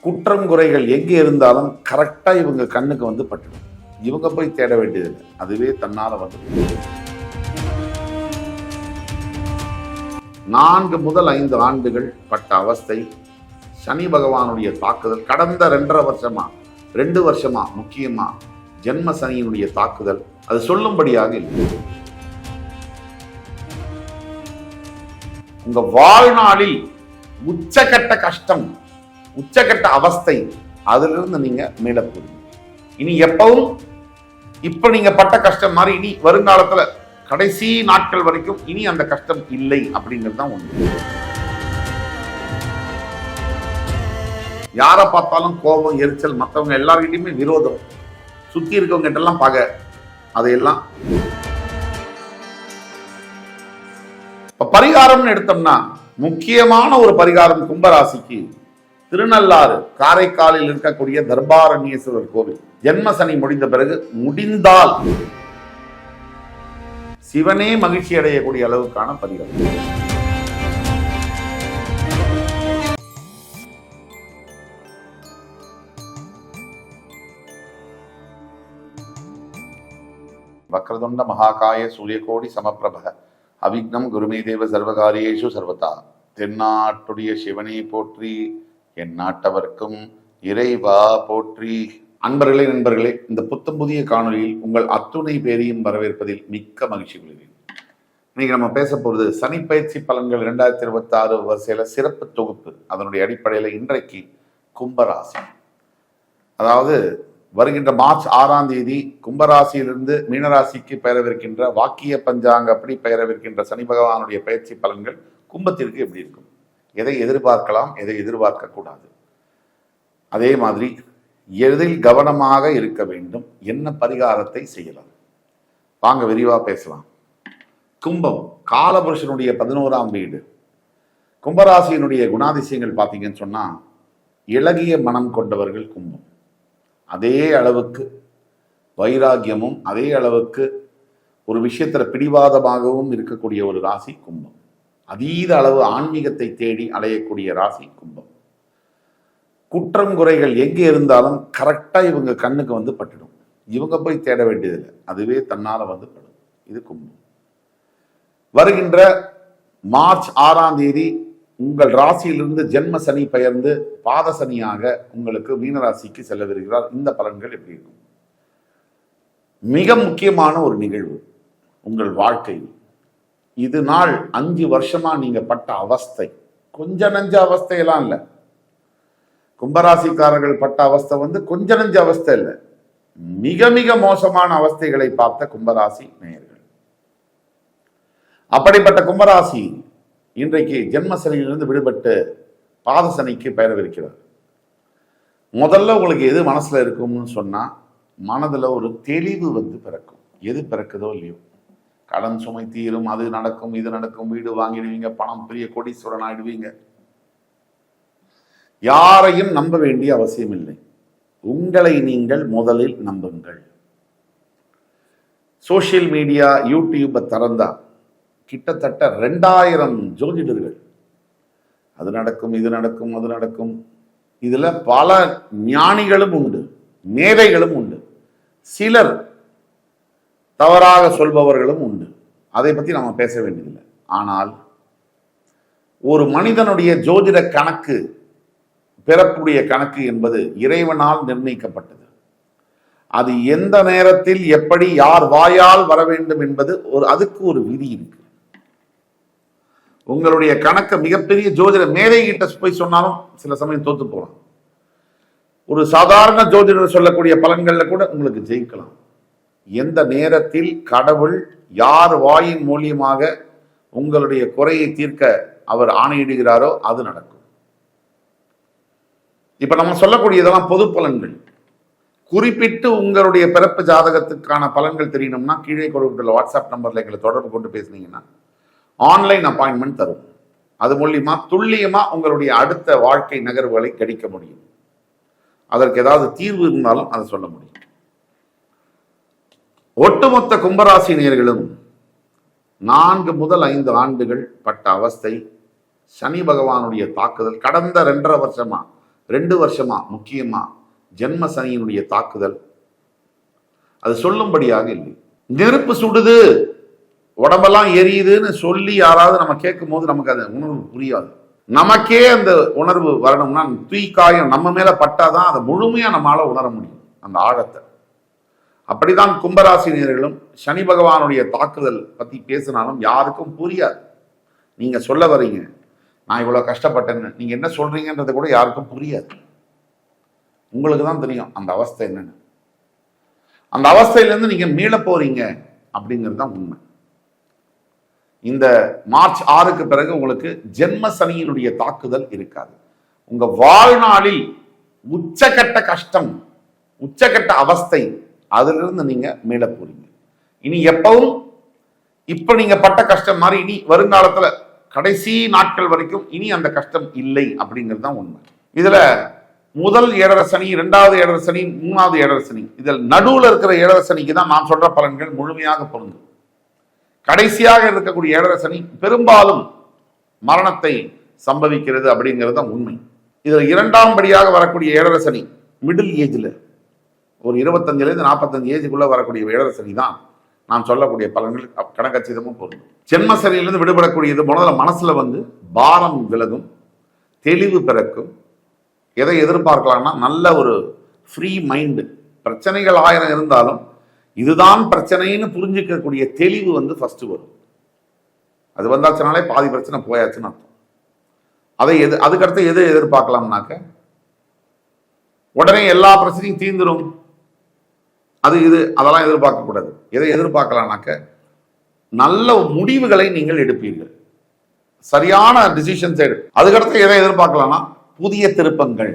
குற்றம் குறைகள் எங்கே இருந்தாலும் கரெக்டா இவங்க கண்ணுக்கு வந்து பட்டுடும். இவங்க போய் தேட வேண்டியது இல்லை, அதுவே தன்னால வந்து 4 முதல் 5 ஆண்டுகள் பட்ட அவஸ்தை, சனி பகவானுடைய தாக்குதல் கடந்த 2 வருஷமா முக்கியமா ஜென்ம சனியினுடைய தாக்குதல் அது சொல்லும்படியாக இல்லை. உங்க வாழ்நாளில் உச்சகட்ட கஷ்டம், உச்சகட்ட அவஸ்தை, அதிலிருந்து நீங்க மேல போறீங்க. இனி எப்பவும் இப்ப நீங்க பட்ட கஷ்டம் மாதிரி இனி வருங்காலத்துல கடைசி நாட்கள் வரைக்கும் இனி அந்த கஷ்டம் இல்லை அப்படிங்கிறது தான் ஒண்ணு. யாரை பார்த்தாலும் கோபம், எரிச்சல், மற்றவங்க எல்லார்கிட்டையுமே விரோதம், சுத்தி இருக்கவங்க கிட்ட எல்லாம் பகை, அதையெல்லாம் இப்ப பரிகாரம்னு எடுத்தோம்னா முக்கியமான ஒரு பரிகாரம் கும்பராசிக்கு திருநள்ளாறு காரைக்காலில் இருக்கக்கூடிய தர்பாரண்யேஸ்வரர் கோவில். ஜென்ம சனி முடிந்த பிறகு முடிந்தால் சிவனே மகிழ்ச்சி அடையக்கூடிய அளவுக்கான பரிகாரம். வக்ரதுண்ட மகாகாய சூரியகோடி சமப்பிரப அவிக்னம் குருமே தேவ சர்வகாரியேஷு சர்வதா. தென்னாட்டுடைய சிவனே போற்றி, என் நாட்டவர்க்கும் இறைவா போற்றி. அன்பர்களே, நண்பர்களே, இந்த புத்தம் புதிய காணொலியில் உங்கள் அத்துணை பேரையும் வரவேற்பதில் மிக்க மகிழ்ச்சி கொள்கிறேன். இன்னைக்கு நம்ம பேச போறது சனி பயிற்சி பலன்கள் 2026 வரிசையில சிறப்பு தொகுப்பு. அதனுடைய அடிப்படையில் இன்றைக்கு கும்பராசி, அதாவது வருகின்ற மார்ச் 6ஆம் தேதி கும்பராசியிலிருந்து மீனராசிக்கு பெயரவிருக்கின்ற வாக்கிய பஞ்சாங்க அப்படி பெயரவிருக்கின்ற சனி பகவானுடைய பயிற்சி பலன்கள் கும்பத்திற்கு எப்படி இருக்கும், எதை எதிர்பார்க்கலாம், எதை எதிர்பார்க்க கூடாது, அதே மாதிரி எதில் கவனமாக இருக்க வேண்டும், என்ன பரிகாரத்தை செய்யலாம், வாங்க விரிவா பேசலாம். கும்பம் காலபுருஷனுடைய 11ஆம் வீடு. கும்பராசியினுடைய குணாதிசயங்கள் பார்த்தீங்கன்னு சொன்னா இளகிய மனம் கொண்டவர்கள் கும்பம். அதே அளவுக்கு வைராகியமும் அதே அளவுக்கு ஒரு விஷயத்துல பிடிவாதமாகவும் இருக்கக்கூடிய ஒரு ராசி கும்பம். அதீத அளவு ஆன்மீகத்தை தேடி அலையக்கூடிய ராசி கும்பம். குற்றம் குறைகள் எங்கே இருந்தாலும் கரெக்டா இவங்க கண்ணுக்கு வந்து பட்டுடும். இவங்க போய் தேட வேண்டியதில்லை, அதுவே தன்னால வந்து படும். இது கும்பம். வருகின்ற மார்ச் 6ஆம் தேதி உங்கள் ராசியிலிருந்து ஜென்ம சனி பெயர்ந்து பாத சனியாக உங்களுக்கு மீனராசிக்கு செல்லவிருக்கிறார். இந்த பலன்கள் எப்படி இருக்கும்? மிக முக்கியமான ஒரு நிகழ்வு உங்கள் வாழ்க்கையில். இது நாள் 5 வருஷமா நீங்க பட்ட அவஸ்தை கொஞ்ச நஞ்ச அவஸ்தையெல்லாம் இல்லை. கும்பராசிக்காரர்கள் பட்ட அவஸ்தை வந்து கொஞ்ச நஞ்ச அவஸ்தை இல்லை, மிக மிக மோசமான அவஸ்தைகளை பார்த்த கும்பராசி நேயர்கள். அப்படிப்பட்ட கும்பராசி இன்றைக்கு ஜென்ம சனியிலிருந்து விடுபட்டு பாத சனிக்கு பெயரவிருக்கிறார். முதல்ல உங்களுக்கு எது மனசுல இருக்கும்னு சொன்னா மனதுல ஒரு தெளிவு வந்து பிறக்கும். எது பிறக்குதோ இல்லையோ, கடன் சுமை தீரும், அது நடக்கும், இது நடக்கும், வீடு வாங்கிடுவீங்க, பணம் பெரிய கோடீஸ்வரன் ஆயிடுவீங்க. யாரையும் நம்ப வேண்டிய அவசியம் இல்லை, உங்களை நீங்கள் முதலில் நம்புங்கள். சோசியல் மீடியா யூடியூப்பை திறந்தா கிட்டத்தட்ட 2000 ஜோதிடர்கள் அது நடக்கும், இது நடக்கும், அது நடக்கும். இதுல பல ஞானிகளும் உண்டு, மேதைகளும் உண்டு, சிலர் தவறாக சொல்பவர்களும் உண்டு. அதை பத்தி நம்ம பேச வேண்டியதில்லை. ஆனால் ஒரு மனிதனுடைய ஜோதிட கணக்கு, பிறப்புடைய கணக்கு என்பது இறைவனால் நிர்ணயிக்கப்பட்டது. அது எந்த நேரத்தில் எப்படி யார் வாயால் வர வேண்டும் என்பது அதுக்கு ஒரு விதி இருக்கு. உங்களுடைய கணக்க மிகப்பெரிய ஜோதிட மேதை கிட்ட போய் சொன்னாலும் சில சமயம் தோத்து போகலாம். ஒரு சாதாரண ஜோதிடர் சொல்லக்கூடிய பலன்கள்ல கூட உங்களுக்கு ஜெயிக்கலாம். எந்த நேரத்தில் கடவுள் யார் வாயின் மூலியமாக உங்களுடைய குறையை தீர்க்க அவர் ஆணையிடுகிறாரோ அது நடக்கும். இப்ப நம்ம சொல்லக்கூடியதெல்லாம் பொது பலன்கள். குறிப்பிட்டு உங்களுடைய பிறப்பு ஜாதகத்துக்கான பலன்கள் தெரியணும்னா கீழே கொடுக்கிற வாட்ஸ்அப் நம்பர்ல எங்களை தொடர்பு கொண்டு பேசுனீங்கன்னா ஆன்லைன் அப்பாயின்மெண்ட் தரும். அது மூலியமா துல்லியமா உங்களுடைய அடுத்த வாழ்க்கை நகர்வுகளை கணிக்க முடியும். அதற்கு ஏதாவது தீர்வு இருந்தாலும் அதை சொல்ல முடியும். ஒட்டுமொத்த கும்பராசி நேயர்களும் 4 முதல் 5 ஆண்டுகள் பட்ட அவஸ்தை, சனி பகவானுடைய தாக்குதல் கடந்த 2.5 வருஷமா 2 வருஷமா முக்கியமா ஜென்ம சனியினுடைய தாக்குதல் அது சொல்லும்படியாக இல்லை. நெருப்பு சுடுது, உடம்பெல்லாம் எரியுதுன்னு சொல்லி யாராவது நம்ம கேட்கும் போது நமக்கு அந்த உணர்வு புரியாது. நமக்கே அந்த உணர்வு வரணும்னா தீக்காயம் நம்ம மேல பட்டாதான் அதை முழுமையா நம்மளால உணர முடியும், அந்த ஆழத்தை. அப்படிதான் கும்பராசினியர்களும் சனி பகவானுடைய தாக்குதல் பத்தி பேசினாலும் யாருக்கும் புரியாது. நீங்க சொல்ல வரீங்க நான் இவ்வளவு கஷ்டப்பட்டேன்னு, நீங்க என்ன சொல்றீங்கன்றது கூட யாருக்கும் புரியாது. உங்களுக்கு தான் தெரியும் அந்த அவஸ்தை என்னன்னு. அந்த அவஸ்தையிலிருந்து நீங்க மீள போறீங்க அப்படிங்கிறது தான் உண்மை. இந்த மார்ச் 6க்கு பிறகு உங்களுக்கு ஜென்ம சனியினுடைய தாக்குதல் இருக்காது. உங்க வாழ்நாளில் உச்சகட்ட கஷ்டம், உச்சகட்ட அவஸ்தை, அதிலிருந்து நீங்க மீள போறீங்க. இனி எப்பவும் இப்ப நீங்க பட்ட கஷ்டம் மாதிரி இனி வருங்காலத்துல கடைசி நாட்கள் வரைக்கும் இனி அந்த கஷ்டம் இல்லை அப்படிங்கிறது தான் உண்மை. இதுல முதல் ஏழரை சனி, 2வது ஏழரை சனி, 3வது ஏழரை சனி, இதில் நடுவில் இருக்கிற ஏழரை சனிக்கு தான் நான் சொல்ற பலன்கள் முழுமையாக பொருந்தும். கடைசியாக இருக்கக்கூடிய ஏழரை சனி பெரும்பாலும் மரணத்தை சம்பவிக்கிறது அப்படிங்கிறது தான் உண்மை. இதுல 2ஆம் படியாக வரக்கூடிய ஏழரை சனி மிடில் ஏஜ்ல ஒரு 25லேருந்து 45 ஏஜுக்குள்ள வரக்கூடிய ஏழரை சனி தான் நான் சொல்லக்கூடிய பலன்கள் கணக்கச்சிதமும் பொருந்தும். ஜென்ம சனியிலிருந்து விடுபடக்கூடியது முதல்ல மனசுல பாரம் விலகும், தெளிவு பிறக்கும். எதை எதிர்பார்க்கலாம்னா நல்ல ஒரு ஃப்ரீ மைண்டு. பிரச்சனைகள் 1000 இருந்தாலும் இதுதான் பிரச்சனைன்னு புரிஞ்சுக்கக்கூடிய தெளிவு ஃபர்ஸ்ட் வரும். அது வந்தாச்சுனாலே பாதி பிரச்சனை போயாச்சுன்னு அர்த்தம். அதுக்கடுத்து எது எதிர்பார்க்கலாம்னாக்க உடனே எல்லா பிரச்சனையும் தீர்ந்துடும், அதெல்லாம் எதிர்பார்க்க கூடாது. எதை எதிர்பார்க்கலாம்னாக்க நல்ல முடிவுகளை நீங்கள் எடுப்பீர்கள், சரியான டிசிஷன்ஸ் அதுக்கடுத்து எதை எதிர்பார்க்கலாம்னா புதிய திருப்பங்கள்,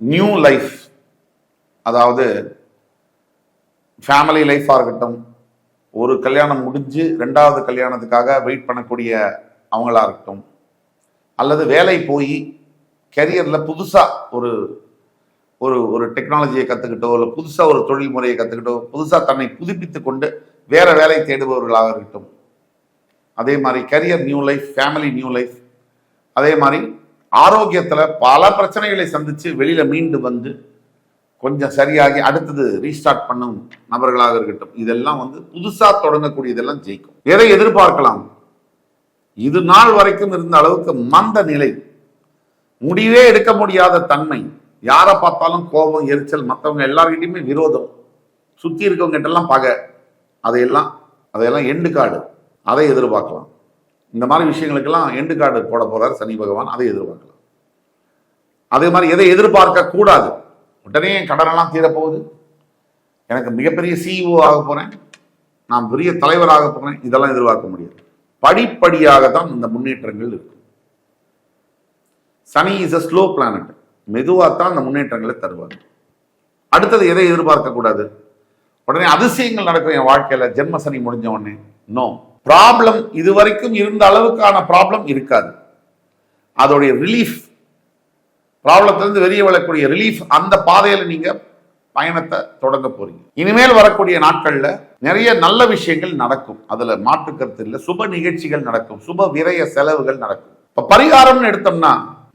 நியூ லைஃப். அதாவது ஃபேமிலி லைஃபாக இருக்கட்டும், ஒரு கல்யாணம் முடிஞ்சு 2வது கல்யாணத்துக்காக வெயிட் பண்ணக்கூடிய அவங்களா இருக்கட்டும், அல்லது வேலை போய் கெரியரில் புதுசாக ஒரு ஒரு ஒரு டெக்னாலஜியை கற்றுக்கிட்டோ, இல்லை புதுசாக ஒரு தொழில் முறையை கற்றுக்கிட்டோ, புதுசாக தன்னை புதுப்பித்து கொண்டு வேற வேலை தேடுபவர்களாக இருக்கட்டும். அதே மாதிரி career new life, family new life. அதே மாதிரி ஆரோக்கியத்தில் பல பிரச்சனைகளை சந்தித்து வெளியில் மீண்டு கொஞ்சம் சரியாகி அடுத்தது ரீஸ்டார்ட் பண்ணும் நபர்களாக இருக்கட்டும். இதெல்லாம் புதுசாக தொடங்கக்கூடியதெல்லாம் ஜெயிக்கும். எதை எதிர்பார்க்கலாம்? இது நாள் வரைக்கும் இருந்த அளவுக்கு மந்த நிலை, முடிவே எடுக்க முடியாத தன்மை, யாரை பார்த்தாலும் கோபம், எரிச்சல், மற்றவங்க எல்லார்கிட்டையுமே விரோதம், சுற்றி இருக்கவங்க கிட்டலாம் பகை, அதையெல்லாம் எண்டு கார்டு, அதை எதிர்பார்க்கலாம். இந்த மாதிரி விஷயங்களுக்கெல்லாம் எண்டு கார்டு போட போறார் சனி பகவான், அதை எதிர்பார்க்கலாம். அதே மாதிரி எதை எதிர்பார்க்க கூடாது? உடனே கடனெல்லாம் தீரப்போகுது, எனக்கு மிகப்பெரிய சிஇஓ ஆக போறேன், நான் பெரிய தலைவராக போறேன், இதெல்லாம் எதிர்பார்க்க முடியாது. படிப்படியாக தான் இந்த முன்னேற்றங்கள் இருக்கும். சனி இஸ் a ஸ்லோ பிளானட், மெதுவாகத்தான் அந்த முன்னேற்றங்களை தருவாங்க. அடுத்தது எதை எதிர்பார்க்க கூடாது? உடனே அதிசயங்கள் நடக்கும் என் வாழ்க்கையில ஜென்ம சனி முடிஞ்ச உடனே. நோ, ப்ராப்ளம் இதுவரைக்கும் இருந்த அளவுக்கான ப்ராப்ளம் இருக்காது. அதோடைய ரிலீஃப், ப்ராப்ளத்திலிருந்து வெளியே வரக்கூடிய ரிலீஃப், அந்த பாதையில நீங்க பயணத்தை தொடங்க போறீங்க. இனிமேல் வரக்கூடிய நாட்கள்ல நிறைய நல்ல விஷயங்கள் நடக்கும், அதுல மாற்று கருத்து இல்லை. சுப நிகழ்ச்சிகள் நடக்கும், சுப விரய செலவுகள் நடக்கும். இப்ப பரிகாரம்னு எடுத்தோம்னா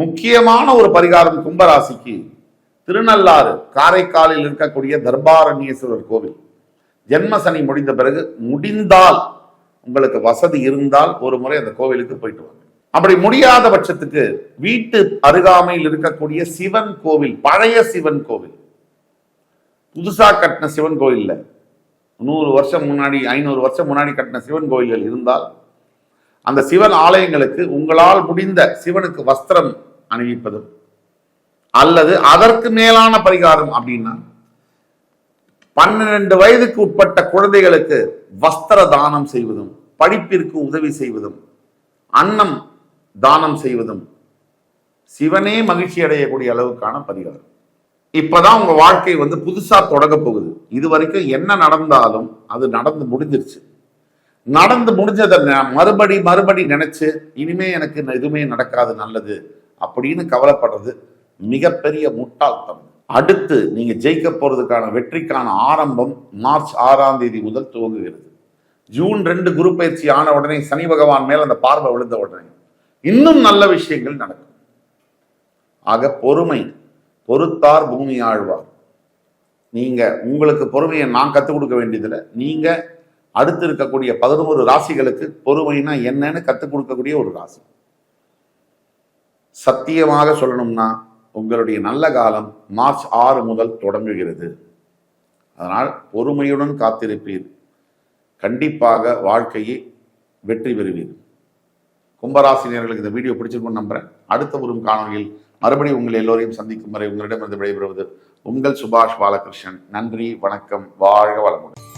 முக்கியமான ஒரு பரிகாரம் கும்பராசிக்கு திருநள்ளாறு காரைக்காலில் இருக்கக்கூடிய தர்பாரண்யேஸ்வரர் கோவில். ஜென்ம சனி முடிந்த பிறகு முடிந்தால், உங்களுக்கு வசதி இருந்தால் ஒரு முறை அந்த கோவிலுக்கு போயிட்டு வாங்க. அப்படி முடியாத பட்சத்துக்கு வீட்டு அருகாமையில் இருக்கக்கூடிய சிவன் கோவில், பழைய சிவன் கோவில், புதுசா கட்டின சிவன் கோவில், 100 வருஷம் முன்னாடி 500 வருஷம் முன்னாடி கட்டின சிவன் கோவில்கள் இருந்தால் அந்த சிவன் ஆலயங்களுக்கு உங்களால் முடிந்த சிவனுக்கு வஸ்திரம் அணிவிப்பதும், அல்லது அதற்கு மேலான பரிகாரம் அப்படின்னா 12 வயதுக்கு உட்பட்ட குழந்தைகளுக்கு வஸ்திர தானம் செய்வதும், படிப்பிற்கு உதவி செய்வதும், அன்னம் தானம் செய்வதும் சிவனே மகிழ்ச்சி அடையக்கூடிய அளவுக்கான பரிகாரம். இப்பதான் உங்க வாழ்க்கை புதுசா தொடங்க போகுது. இது வரைக்கும் என்ன நடந்தாலும் அது நடந்து முடிஞ்சிருச்சு. நடந்து முடிஞ்சதை மறுபடி நினைச்சு இனிமே எனக்கு எதுவுமே நடக்காது நல்லது அப்படின்னு கவலைப்படுறது மிகப்பெரிய முட்டாள்தனம். அடுத்து நீங்க ஜெயிக்க போறதுக்கான வெற்றிக்கான ஆரம்பம் மார்ச் 6ஆம் தேதி முதல் துவங்குகிறது. ஜூன் 2 குரு பயிற்சி ஆன உடனே சனி பகவான் மேல் அந்த பார்வை விழுந்த உடனே இன்னும் நல்ல விஷயங்கள் நடக்கும். ஆக பொறுமை, பொறுத்தார் பூமி ஆழ்வார். நீங்க உங்களுக்கு பொறுமையை நான் கற்றுக் கொடுக்க வேண்டியதில்லை, நீங்க அடுத்து இருக்கக்கூடிய 11 ராசிகளுக்கு பொறுமைனா என்னன்னு கற்றுக் கொடுக்கக்கூடிய ஒரு ராசி. சத்தியமாக சொல்லணும்னா உங்களுடைய நல்ல காலம் மார்ச் 6 முதல் தொடங்குகிறது. அதனால் பொறுமையுடன் காத்திருப்பீர், கண்டிப்பாக வாழ்க்கையை வெற்றி பெறுவீர். கும்பராசினியர்களுக்கு இந்த வீடியோ பிடிச்சிருக்கும்னு நம்புறேன். அடுத்த ஒரு காணொலியில் மறுபடியும் உங்கள் எல்லோரையும் சந்திக்கும் வரை உங்களிடமிருந்து விடைபெறுவது உங்கள் சுபாஷ் பாலகிருஷ்ணன். நன்றி, வணக்கம், வாழ்க வளமுடன்.